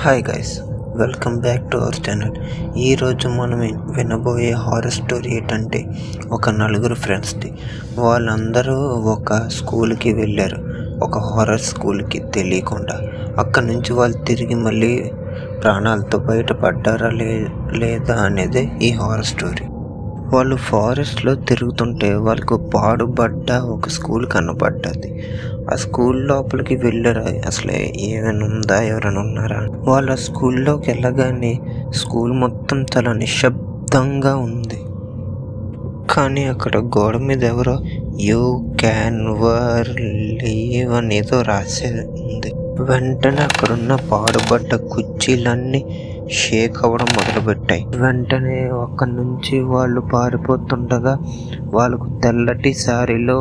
Hi guys, welcome back to our channel. ఈరోజు మనం వినబోయే హారర్ స్టోరీ ఏంటంటే ఒక నలుగురు ఫ్రెండ్స్ది. వాళ్ళందరూ ఒక స్కూల్కి వెళ్ళారు, ఒక హారర్ స్కూల్కి తెలియకుండా. అక్కడి నుంచి వాళ్ళు తిరిగి మళ్ళీ ప్రాణాలతో బయటపడ్డారా లేదా అనేది ఈ హారర్ స్టోరీ. వాళ్ళు ఫారెస్ట్లో తిరుగుతుంటే వాళ్ళకు పాడుబడ్డ ఒక స్కూల్ కనబడ్డది. ఆ స్కూల్ లోపలికి వెళ్ళారు. అసలు ఏమైనా ఉందా, ఎవరైనా ఉన్నారా? వాళ్ళ స్కూల్లోకి వెళ్ళగానే స్కూల్ మొత్తం చాలా నిశ్శబ్దంగా ఉంది. కానీ అక్కడ గోడ మీద ఎవరో యూ క్యాన్ వర్ లీవ్ అనేదో రాసే ఉంది. వెంటనే అక్కడున్న పాడుబడ్డ కుర్చీలన్నీ షేక్ అవ్వడం మొదలుపెట్టాయి. వెంటనే అక్కడి నుంచి వాళ్ళు పారిపోతుండగా వాళ్ళకు తెల్లటి శారీలో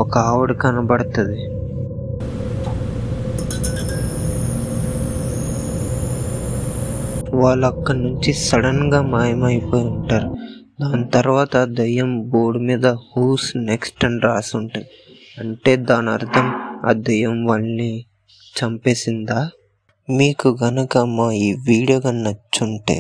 ఒక ఆవిడ కనబడుతుంది. వాళ్ళు అక్కడి నుంచి సడన్గా మాయమైపోయి ఉంటారు. దాని తర్వాత దయ్యం బోర్డు మీద హూస్ నెక్స్ట్ అని రాసి ఉంటుంది. అంటే దాని అర్థం ఆ దయ్యం వాళ్ళని చంపేసిందా? మీకు గనక మా ఈ వీడియో నచ్చుంటే